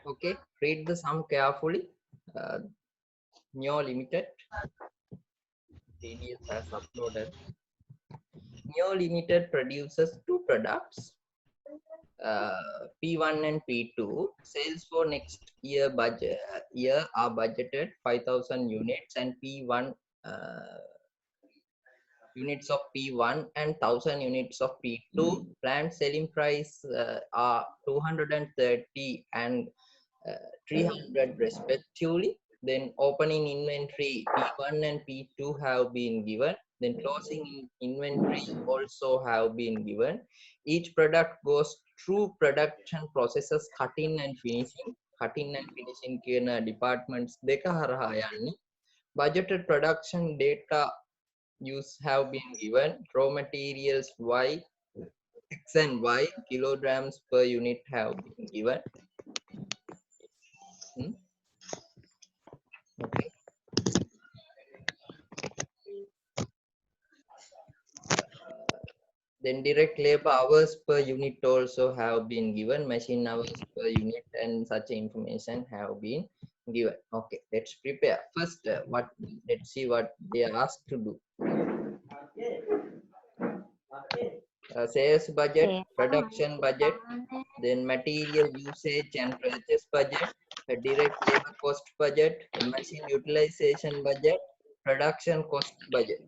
Okay, read the sum carefully. Neo Limited, TDS has uploaded. Neo Limited produces two products, P1 and P2. Sales for next year are budgeted 5,000 units, and P1 units of P1 and 1000 units of P2. Planned selling price are 230 and 300 respectively. Then opening inventory P1 and P2 have been given. Then closing inventory also have been given. Each product goes through production processes cutting and finishing. Cutting and finishing කියන departments දෙක හරහා යන්නේ. Budgeted production data use have been given. Raw materials Y, X and Y kilograms per unit have been given. Okay. Then direct labor hours per unit also have been given, machine hours per unit, and such information have been given. Okay, let's prepare. First, let's see what they are asked to do. Sales budget, production budget, then material usage and purchase budget, a direct labor cost budget, a machine utilization budget, production cost budget.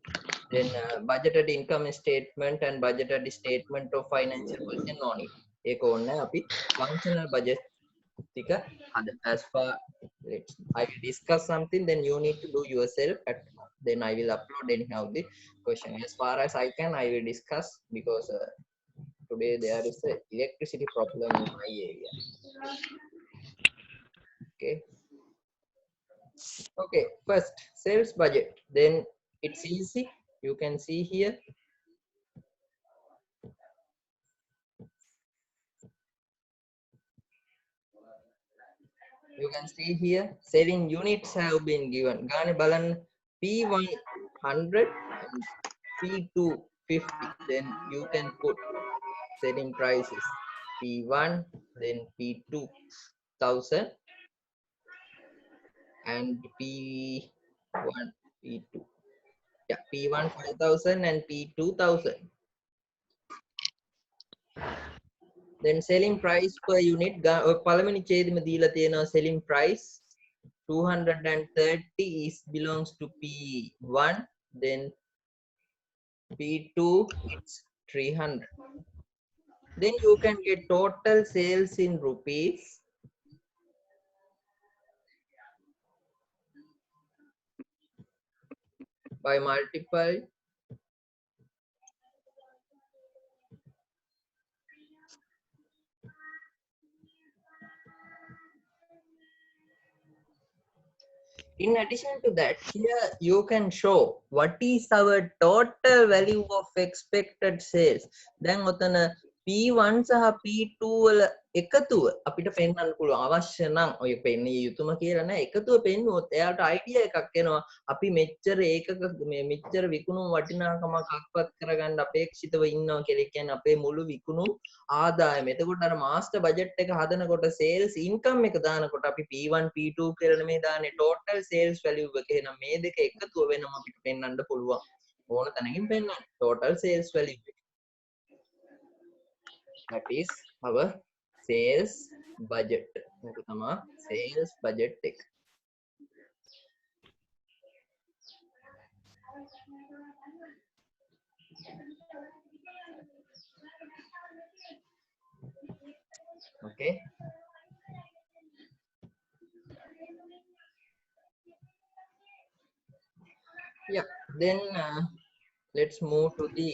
Then budgeted income statement and budgeted statement of financial position on it. ඒක ඕනේ අපි functional budget ටික as far I will discuss something, then you need to do yourself at home. Then I will upload anyhow the question as far as I can. I will discuss because today there is a electricity problem in my area. Okay, first sales budget, then it's easy. You can see here. You can see here selling units have been given. Gane balan P1 100 and P2 50. Then you can put selling prices P1, then P2 1000 and P1 P2. Yeah, P1 5000 and P2 1000. Then selling price per unit. පළවෙනි ඡේදෙම දීලා තියෙනවා selling price 230 is belongs to P1, then P2 it's 300. Then you can get total sales in rupees by multiply in addition to that, here you can show what is our total value of expected sales. Then ඔතන P1 සහ P2 වල එකතුව අපිට පෙන්වන්න පුළුවන්. අවශ්‍ය නම් ඔය පෙන්නිය යුතුම කියලා නෑ. එකතුව පෙන්නුවොත් එයාට අයිඩියා එකක් එනවා. අපි මෙච්චර ඒකක මෙච්චර විකුණුම් වටිනාකමක් අත්පත් කරගන්න අපේක්ෂිතව ඉන්නවා කියලා කියන්නේ අපේ මුළු විකුණුම් ආදායම. එතකොට අර මාස්ටර් බජට් එක හදනකොට sales income එක දානකොට අපි P1 P2 කියලා නෙමෙයි දාන්නේ total sales value එක. එහෙනම් මේ දෙක එකතුව වෙනම අපිට පෙන්වන්න පුළුවන්. ඕන තැනකින් පෙන්වන්න total sales value. That is our sales budget. මේක තමයි sales budget එක. Okay. Yeah, then let's move to the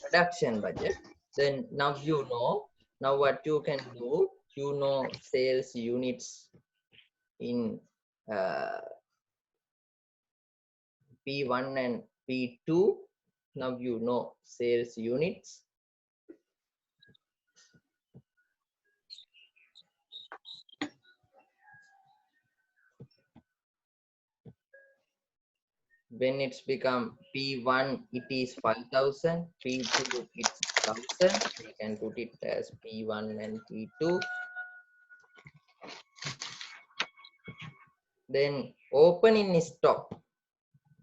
production budget. Then now you know, now what you can do, you know sales units in P1 and P2. Now you know sales units. When it's become P1, it is 5,000. P2, it's 1,000. We can put it as P1 and P2. then opening stock,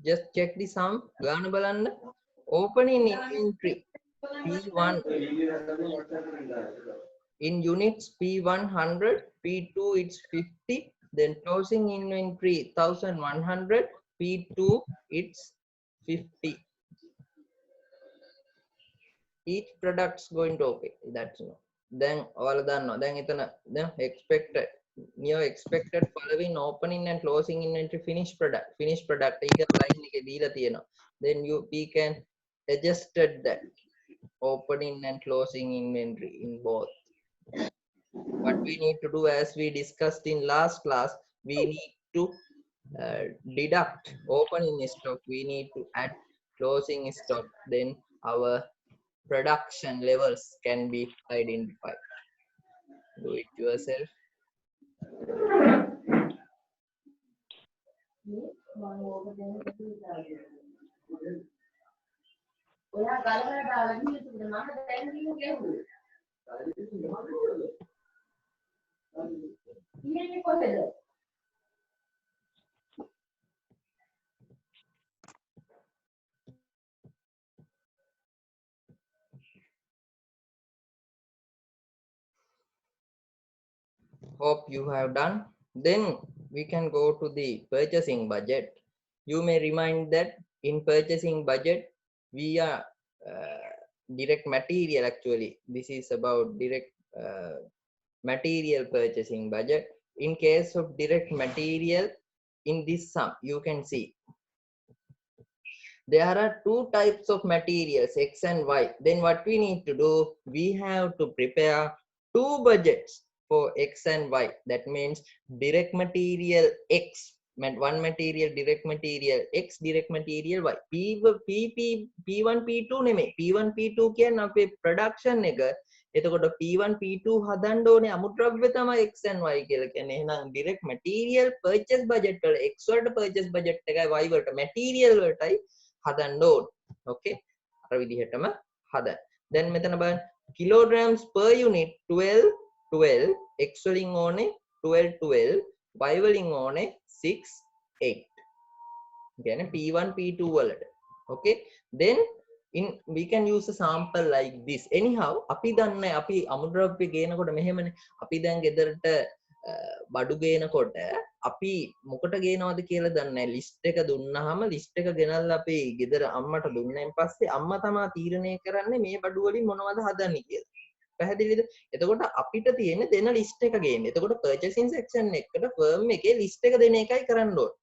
just check the sum ගාන බලන්න. Opening inventory P1 in units P1 100, P2 it's 50, then closing inventory 1100, P2 it's 50. Each product's going to okay, that's no. Then all done no. Then expected near expected following opening and closing inventory finished product line එක දීලා තියෙනවා. Then we can adjusted that opening and closing inventory in both. What we need to do, as we discussed in last class, we need to deduct opening stock, we need to add closing stock, then our production levels can be identified. Do it yourself. Hope you have done. Then we can go to the purchasing budget. You may remind that in purchasing budget we are direct material, actually this is about direct material purchasing budget. In case of direct material, in this sum you can see there are two types of materials, X and Y. Then what we need to do, we have to prepare two budgets for X and Y. That means direct material X, one material direct material X, direct material Y. P1 P2 නෙමෙයි. P1 P2 කියන්නේ අපේ production එක. එතකොට P1 P2 හදන්න ඕනේ අමුද්‍රව්‍ය තමයි X and Y කියලා කියන්නේ. එහෙනම් direct material purchase budget වල X වලට purchase budget එකයි Y වලට material වලටයි හදන්න ඕනේ. Okay, අර විදිහටම හදන්න. Then මෙතන බලන්න kilograms per unit 12 12, X වලින් ඕනේ 12 12, Y වලින් ඕනේ 6 8. කියන්නේ P1 P2 වලට. Okay, then we can use a sample like this. Anyhow, අපි දන්නේ අපි අමුද්‍රව්‍ය ගේනකොට මෙහෙමනේ. අපි දැන් ගෙදරට බඩු ගේනකොට අපි මොකට ගේනවද කියලා දන්නේ නැහැ. ලිස්ට් එක දුන්නාම ලිස්ට් එක ගෙනල්ලා අපි ගෙදර අම්මට දුන්නාන් පස්සේ අම්මා තමයි තීරණය කරන්නේ මේ බඩු වලින් මොනවද හදන්නේ කියලා. පැහැදිලිද? එතකොට අපිට තියෙන දෙන ලිස්ට් එක ගේන්න. එතකොට purchasing section එකට firm එකේ ලිස්ට් එක දෙන එකයි කරන්න ඕනේ.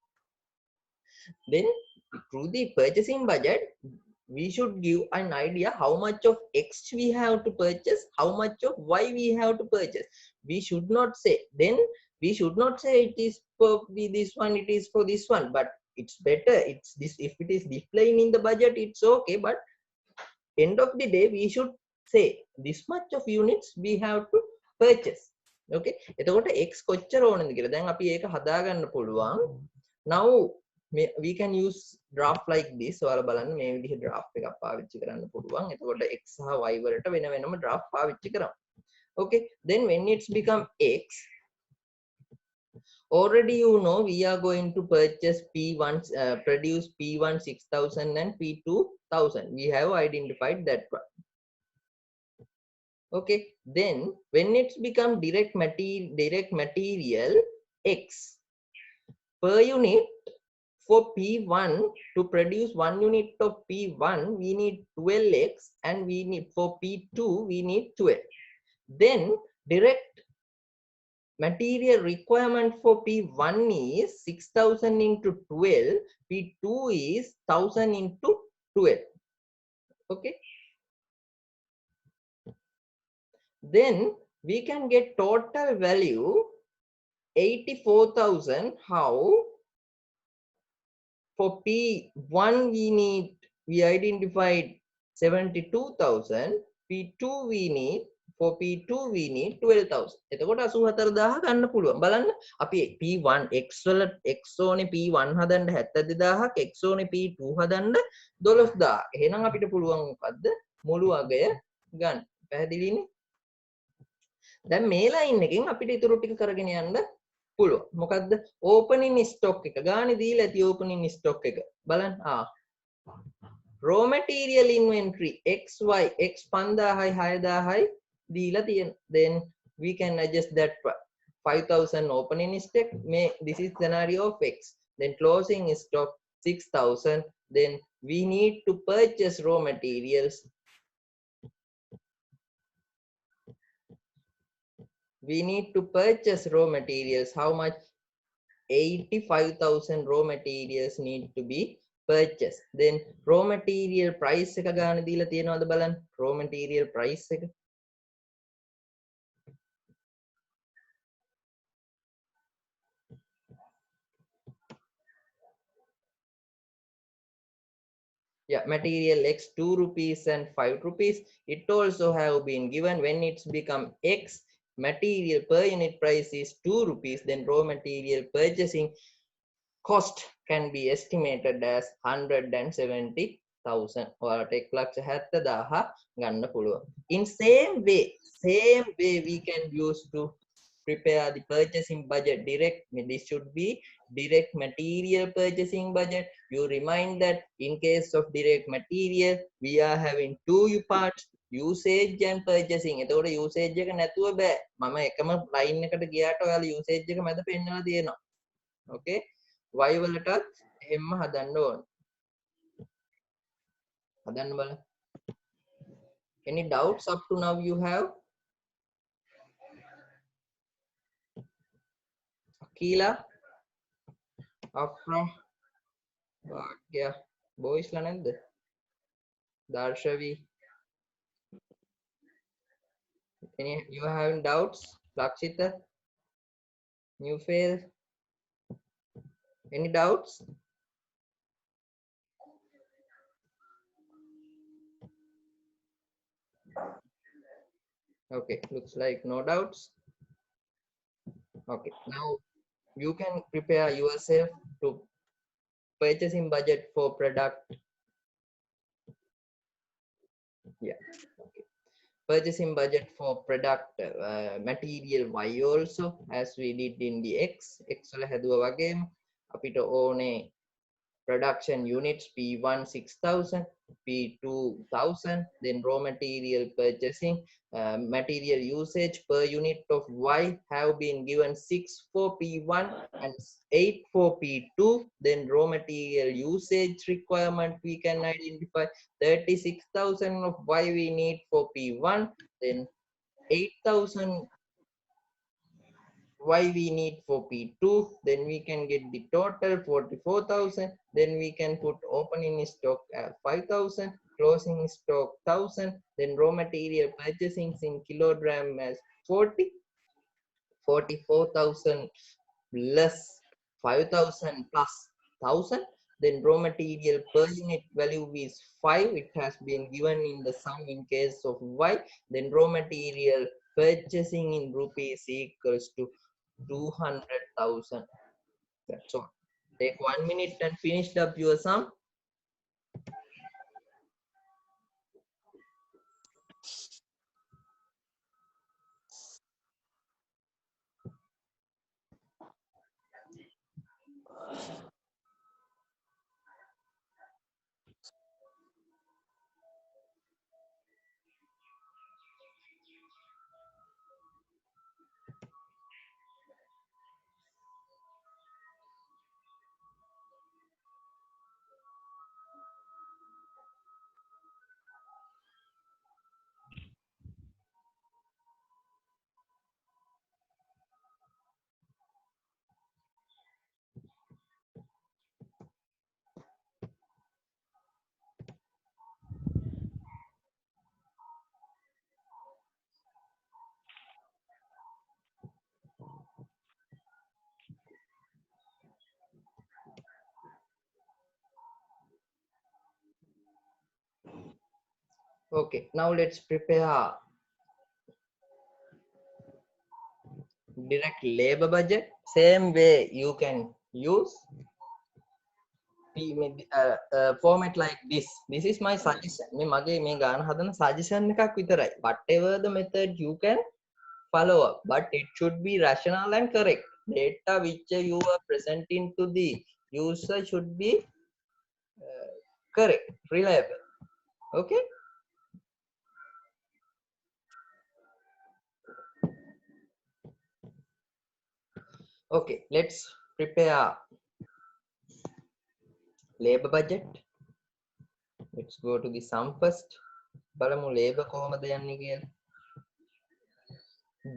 Then through the purchasing budget we should give an idea how much of X we have to purchase, how much of Y we have to purchase. We should not say, then we should not say it is for this one, it is for this one, but it's better, it's this, if it is displaying in the budget it's okay, but end of the day we should say this much of units we have to purchase. Okay, එතකොට X කොච්චර ඕනද කියලා දැන් අපි ඒක හදාගන්න පුළුවන්. Now we can use graph like this. ඔයාලා බලන්න මේ විදිහේ graph එකක් පාවිච්චි කරන්න පුළුවන්. එතකොට X සහ Y වලට වෙන වෙනම graph පාවිච්චි කරමු. Okay, then when it's become X, already you know we are going to purchase P1 produce P1 6000 and P2 1000. We have identified that one. Okay, then when it's become direct material X, per unit for P1 to produce 1 unit of P1 we need 12X, and we need for P2 we need 12. Then direct material requirement for P1 is 6000 into 12, P2 is 1000 into 12. Okay, then we can get total value 84,000. How? For P1 we identified 72,000, P2 for P2 we need 12,000. එතකොට 84000 ගන්න පුළුවන්. බලන්න අපි P1 X වල X ඕනේ P1 හදන්න 72000ක්, X ඕනේ P2 හදන්න 12000. එහෙනම් අපිට පුළුවන් මොකද්ද? මුළු අගය ගන්න. පැහැදිලිනේ? දැන් මේ ලයින් එකෙන් අපිට ඊටු ටික කරගෙන යන්න පුළුවන්. මොකද්ද? opening stock එක. ගානේ දීලා ඇති opening stock එක. බලන්න. raw material inventory XY X 5000යි 6000යි දීලා තියෙන. Then we can adjust that 5000 opening stock. This is scenario of X. Then closing stock 6000. Then we need to purchase raw materials. We need to purchase raw materials. How much? 85,000 raw materials need to be purchased. Then raw material price එක ගාන දීලා තියෙනවද බලන්න. raw material price එක. Yeah, material X 2 rupees and 5 rupees. It also have been given when it's become X. Material per unit price is 2 rupees. Then raw material purchasing cost can be estimated as 170,000. ඔයාලට 1,70,000 ගන්න පුළුවන්. In same way we can use to prepare the purchasing budget direct. This should be direct material purchasing budget. You remind that in case of direct material we are having two parts, usage and purchasing. එතකොට usage එක නැතුව බෑ. මම එකම line එකට ගියාට ඔයාලා usage එක මැද පෙන්නලා තියෙනවා. Okay? Y වලටත් එහෙම හදන්න ඕන. හදන්න බලන්න. Any doubts up to now you have? Akila, Afra, Bhagya, boys la නැද්ද? Darshavi. Any you are having doubts? Lakshita, new fail. Any doubts? Okay, looks like no doubts. Okay, now you can prepare yourself to purchasing budget for product. Yeah. Okay. Purchasing budget for product material Y also, as we did in the X. X වල හැදුවා වගේම අපිට ඕනේ production units P1 6,000, P2 1,000, then raw material purchasing, material usage per unit of Y have been given 6 for P1 and 8 for P2. Then raw material usage requirement we can identify 36,000 of Y we need for P1, then 8,000 why we need for P2, then we can get the total 44,000. Then we can put opening stock at 5,000, closing stock 1,000, then raw material purchasing in kilogram as 44,000 plus 5,000 plus 1,000. Then raw material per unit value is 5. It has been given in the sum in case of Y. Then raw material purchasing in rupees equals to 200,000. That's all. Take 1 minute and finish up your sum. Okay, now let's prepare direct labor budget. Same way you can use format like this. This is my suggestion. මේ මගේ මේ ගාන හදන suggestion එකක් විතරයි. Whatever the method you can follow up, but it should be rational and correct. data which you are presenting to the user should be correct, reliable. Okay. Okay, let's prepare labor budget. Let's go to the sum first. බලමු labor කොහොමද යන්නේ කියලා.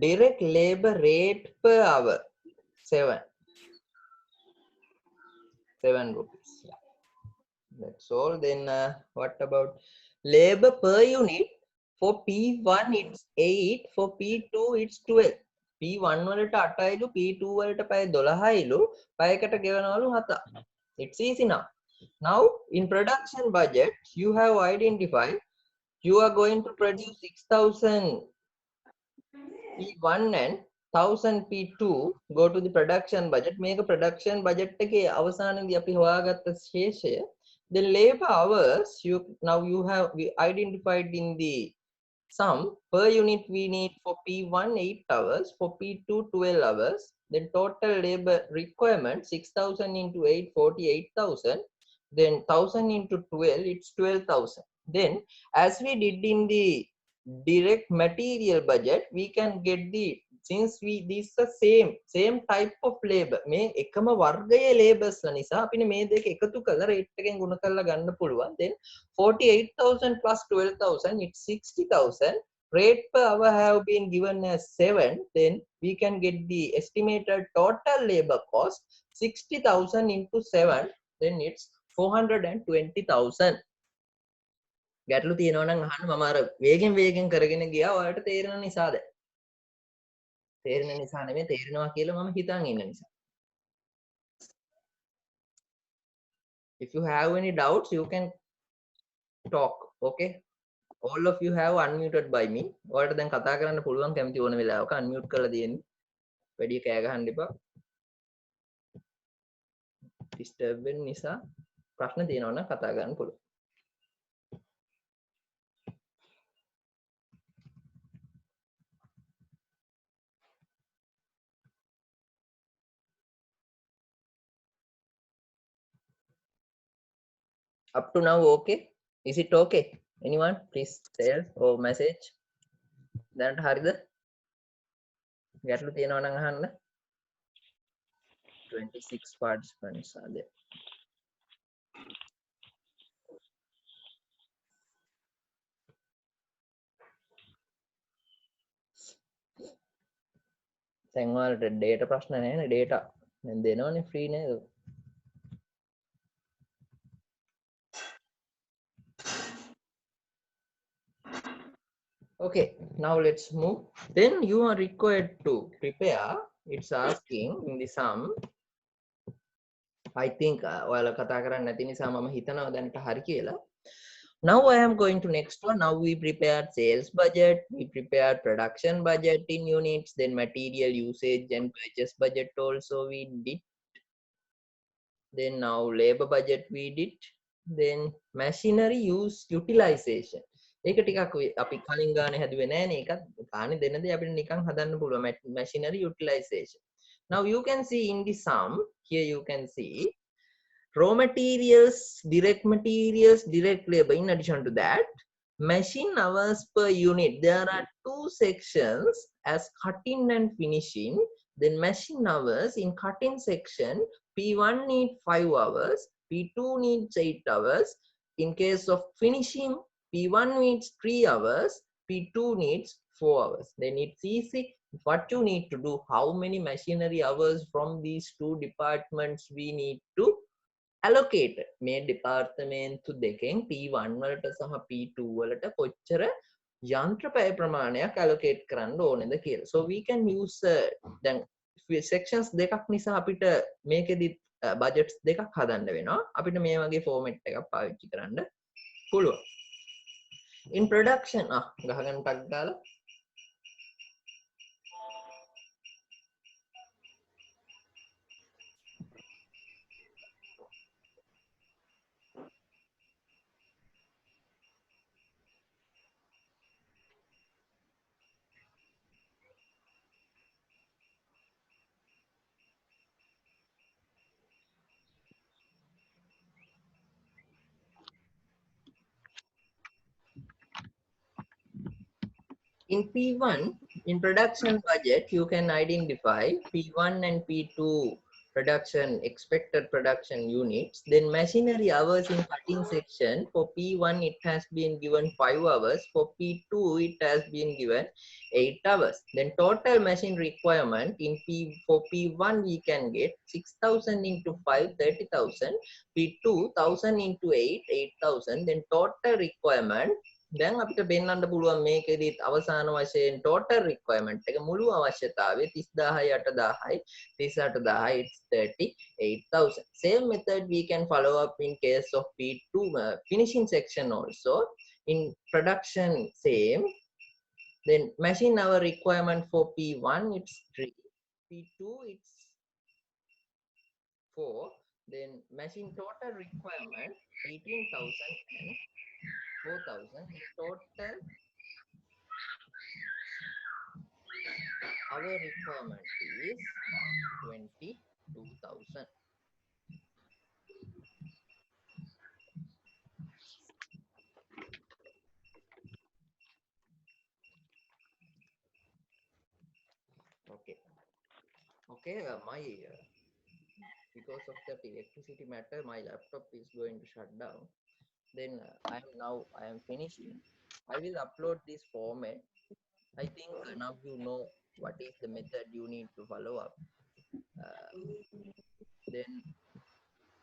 Direct labor rate per hour 7 rupees. Yeah. That's all. Then what about labor per unit? For P1 it's 8, for P2 it's 12. P1 වලට 8යිලු, P2 වලට පැය 12යිලු, පැයකට ගෙවනවලු 7. It's easy now. Now in production budget you have identified you are going to produce 6,000 P1 and 1000 P2. Go to the production budget. Make a production budget එකේ අවසානයේදී අපි හොයාගත්ත ශේෂය. The labor hours you have identified in the sum per unit we need for P1 8 hours, for P2 12 hours. Then total labor requirement 6,000 into 8 48,000. Then 1000 into 12 it's 12,000. Then as we did in the direct material budget we can get the since we these are same type of labor මේ එකම වර්ගයේ labors ලා නිසා අපිනේ මේ දෙක එකතු කරලා rate එකෙන් ගුණ කරලා ගන්න පුළුවන්. Then 48,000 plus 12,000 it's 60,000. Rate per hour have been given as 7. Then we can get the estimated total labor cost 60,000 into 7. Then it's 420,000. ගැටලු තියෙනවා නම් අහන්න. මම අර වේගෙන් කරගෙන ගියා. ඔයාලට තේරෙන නිසාද? තේරෙන නිසා නෙමෙයි, තේරෙනවා කියලා මම හිතන් ඉන්න නිසා. If you have any doubts you can talk. Okay, all of you have unmuted by me. ඔයාලට දැන් කතා කරන්න පුළුවන් කැමති ඕන වෙලාවක unmute කරලා තියෙන්නේ. වැඩි කෑ ගහන්න එපා. disturb වෙන නිසා ප්‍රශ්න තියෙනවා නම් කතා කරන්න පුළුවන්. Up to now okay? Is it okay? Anyone please tell or message. දැනට හරිද? ගැටලු තියෙනවා නම් අහන්න. 26 participants are there. දැන් ඔයාලට data ප්‍රශ්න නැහැ නේ. data දැන් දෙනවනේ free නේද? Okay, now let's move. Then you are required to prepare. It's asking in the sum. I think ඔයාලා කතා කරන්නේ නැති නිසා මම හිතනවා දැනට හරි කියලා. Now I am going to next one. Now we prepared sales budget, we prepared production budget in units, then material usage and purchase budget also we did. Then now labor budget we did. Then machinery use utilization. ඒක ටිකක් අපි කලින් ගානේ හැදුවේ නෑනේ. ඒකත් ගානේ දෙන දේ අපිට නිකන් හදන්න පුළුවන්. machinery utilization. Now you can see in the sum here you can see raw materials, direct labor. In addition to that, machine hours per unit. There are two sections as cutting and finishing. Then machine hours in cutting section, P1 need 5 hours, P2 needs 8 hours. In case of finishing, P1 needs 3 hours, P2 needs 4 hours. Then it's easy. What you need to do, how many machinery hours from these two departments we need to allocate. මේ departmentu දෙකෙන් P1 වලට සහ P2 වලට කොච්චර යන්ත්‍ර පැය ප්‍රමාණයක් allocate කරන්න ඕනේද කියලා. So we can use දැන් sections දෙකක් නිසා අපිට මේකෙදි budgets දෙකක් හදන්න වෙනවා. අපිට මේ වගේ format එකක් පාවිච්චි කරන්න පුළුවන්. In production ගහගන්න ටක් දාලා In P1, in production budget, you can identify P1 and P2 production, expected production units. Then machinery hours in cutting section, for P1 it has been given 5 hours, for P2 it has been given 8 hours. Then total machine requirement in for P1 we can get 6,000 into 5, 30,000, P2 1,000 into 8, 8,000. Then total requirement දැන් අපිට පෙන්වන්න පුළුවන් මේකෙදිත් අවසාන වශයෙන් total requirement එක මුළු අවශ්‍යතාවය 30000යි 8000යි 38000යි it's 38000. Same method we can follow up in case of P2 finishing section also. In production same. Then machine hour requirement for P1 it's 3, P2 it's 4. Then machine total requirement 18,000 and 4,000. The total our requirement is 22,000. Okay. Okay. Because of that electricity matter, my laptop is going to shut down. Then I am finishing. I will upload this format. I think now you know what is the method you need to follow up. Then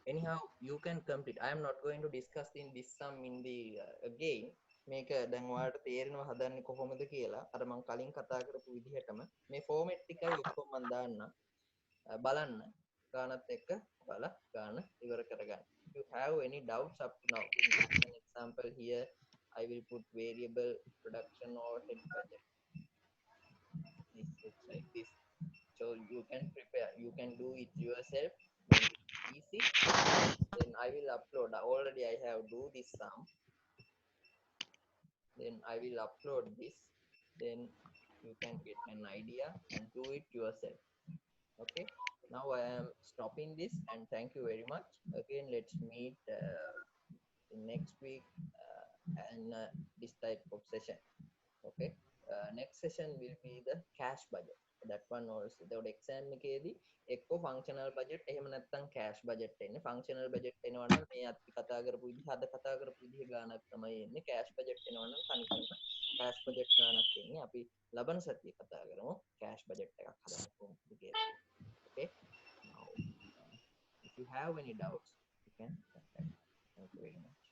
anyhow you can complete. I am not going to discuss in this sum in the again. මේක දැන් ඔයාලට තේරෙනවා හදන්නේ කොහොමද කියලා. අර මම කලින් කතා කරපු විදිහටම මේ ෆෝමැට් එකයි ඔක්කොම මම දාන්න. බලන්න ගානත් එක්ක බලලා ගාන ඉවර කරගන්න. If you have any doubts up to now, an example here, I will put variable production overhead budget. This looks like this. So you can prepare, you can do it yourself. Easy. Then I will upload. Already I have do this sum. Then I will upload this. Then you can get an idea and do it yourself. Okay. Now I am stopping this and thank you very much. Again, let's meet next week and this type of session. Okay. Next session will be the cash budget. That one also. The exam එකේදී එක්ක functional budget එහෙම නැත්නම් cash budget එන්නේ. Functional budget එනවා නම් මේ අපි කතා කරපු විදිහ අද කතා කරපු විදිහ ගානක් තමයි එන්නේ. Cash budget එනවා නම් තනිකරම cash budget ගානක් එන්නේ. අපි ලබන සතියේ කතා කරමු cash budget එකක් හදන්න කොහොමද කියලා. Okay. Now, if you have any doubts, you can contact me. Thank you very much.